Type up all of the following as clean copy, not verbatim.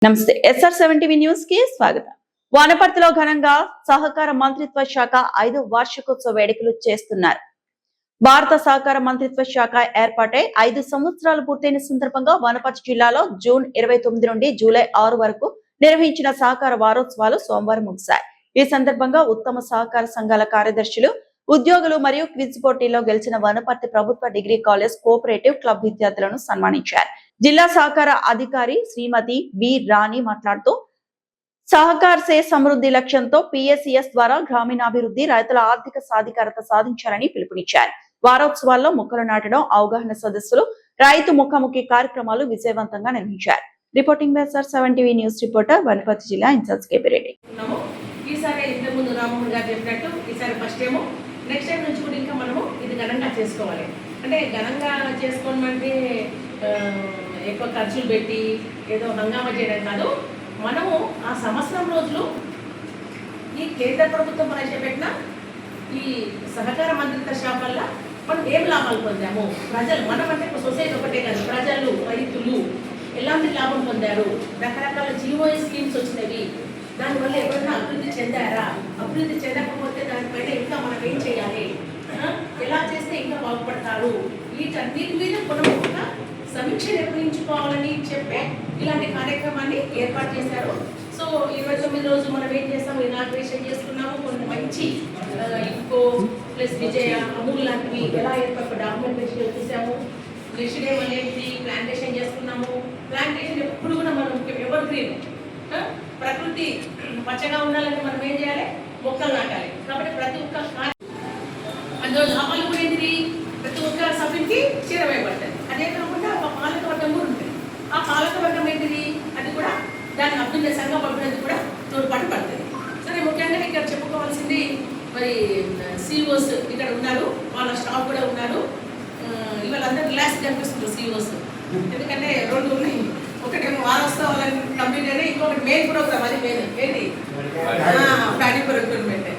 నమస్తే SR7 news కి స్వాగతం. వనపర్తిలో ఘనంగా సహకార మంత్రిత్వ శాఖ 5వ వార్షికోత్సవ వేడుకలు చేస్తున్నారు. భారత సహకార మంత్రిత్వ శాఖ ఏర్పాటై 5 సంవత్సరాలు పూర్తయిన సందర్భంగా వనపర్తి జిల్లాలో జూన్ 29 నుండి జూలై 6 వరకు నిర్వహించిన సహకార వారోత్సవాలు సోమవారం ముగిశాయి. ఈ సందర్భంగా ఉత్తమ సహకార సంఘాల కార్యదర్శులు, ఉద్యోగులు మరియు క్విజ్ పోటీలో గెలిచిన వనపర్తి ప్రభుత్వ డిగ్రీ కాలేజ్ కోఆపరేటివ్ క్లబ్ విద్యార్థులను సన్మానించారు. జిల్లా సహకార అధికారి శ్రీమతి బి రాణి మాట్లాడుతూ సహకార్ సే సమృద్ధి లక్ష్యంతో PSES ద్వారా గ్రామీణాభివృద్ధి, రైతుల ఆర్థిక సాధికారత సాధించాలని పిలుపునిచ్చారు. వారోత్సవాల్లో మొక్కలు నాటడం, అవగాహన సదస్సులు, రైతు ముఖాముఖి కార్యక్రమాలు విజయవంతంగా నిర్వహించారు. Reporting SR7 news reporter Wanaparthy జిల్లా ఇన్ఛార్జ్ KP రెడ్డి. ఈసారి ఇంతకుముందు రామోహన్ గారు చెప్పినట్టు ఈసారి ఫస్ట్ ఏమో నెక్స్ట్ టైం నుంచి కూడా ఇంకా మనము ఇది ఘనంగా చేసుకోవాలి. అంటే ఘనంగా చేసుకోమంటే ఎక్కువ ఖర్చులు పెట్టి ఏదో హంగామా చేయడం కాదు. మనము ఆ సంవత్సరం రోజులు ఈ కేంద్ర ప్రభుత్వం ప్రవేశపెట్టిన ఈ సహకార మంత్రిత్వ శాఖ వల్ల మనం ఏం లాభాలు పొందాము, ప్రజలు మనం అంటే సొసైటీ ఒకటే కాదు, ప్రజలు, రైతులు ఎలాంటి లాభం పొందారు, రకరకాల GOE స్కీమ్స్ వచ్చినవి, దానివల్ల ఎవరైనా అభివృద్ధి చెందారా, అభివృద్ధి చెందకపోతే దానిపైన ఇంకా మనం ఏం చేయాలి, ఎలా చేస్తే ఇంకా బాగుపడతారు, వీటన్నిటి మీద మనం ఒక సమీక్ష నిర్వహించుకోవాలని చెప్పే ఇలాంటి కార్యక్రమాన్ని ఏర్పాటు చేశారు. సో 29 రోజు మనం ఏం చేస్తాము, ఇనాగ్రేషన్ చేసుకున్నాము. కొన్ని మంచి ఇంకో ప్లస్ విజయ, అమూల్ లాంటివి ఎలా ఏర్పాటు డాక్యుమెంటేషన్ చూసాము. నెక్స్ట్ డే అనేది ప్లాంటేషన్ చేసుకున్నాము. ప్లాంటేషన్ ఎప్పుడు కూడా మనం ఎవర్ గ్రీన్, ప్రకృతి పచ్చగా ఉండాలంటే మనం ఏం చేయాలి, మొక్కలు నాటాలి. కాబట్టి ప్రతి ఒక్క అందులో లాభాలు కూడా ఏంటిది, ప్రతి ఒక్క సభ్యునికి చేరవేయబడతాయి. అదే కాకుండా ఒక పాలక వర్గం కూడా ఉంటుంది. ఆ పాలక వర్గం ఏంటిది, అది కూడా దాన్ని అభ్యున్నత సంఘం పడుతున్నది కూడా తోడ్పాటు పడుతుంది. సరే, ముఖ్యంగా ఇక్కడ చెప్పుకోవాల్సింది మరి CEOs ఇక్కడ ఉన్నారు, వాళ్ళ స్టాఫ్ కూడా ఉన్నారు. ఇవాళ అందరూ రిలాక్స్ కనిపిస్తుంది CEOs, ఎందుకంటే 2 ఉన్నాయి. ఒకటేమో వారోత్సవాలని కంప్లీట్ అయినా, ఇంకొకటి మెయిన్ ప్రోగ్రామ్, అది మెయిన్ ఏంటి, ప్యాడీ ప్రొక్యూర్మెంట్.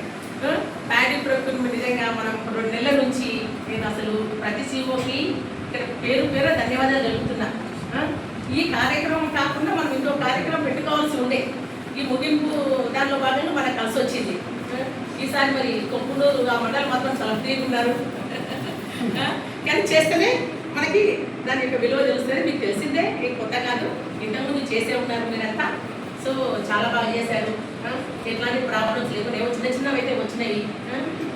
ప్యాడీ ప్రొక్యూర్మెంట్ నిజంగా మనం 2 నెలల నుంచి నేను అసలు ప్రతి CEOకి ఇక్కడ పేరు పేరు ధన్యవాదాలు తెలుపుతున్నా. ఈ కార్యక్రమం కాకుండా మనం ఇంకో కార్యక్రమం పెట్టుకోవాల్సి ఉండే, ఈ ముగింపు దానిలో భాగంగా మనకు కలిసి వచ్చింది. ఈసారి మరి కొప్పునూరు ఆ మండలం మాత్రం చాలా ఫ్రీగా ఉన్నారు, కానీ చేస్తేనే మనకి దాని యొక్క విలువ తెలుస్తుంది. మీకు తెలిసిందే, మీకు కొత్త కాదు, ఇంతకుముందు చేసే ఉన్నారు మీరంతా. సో చాలా బాగా చేశారు. ఎట్లాంటి ప్రాబ్లమ్స్ లేకుండా, ఏవో చిన్న చిన్నవి అయితే వచ్చినాయి.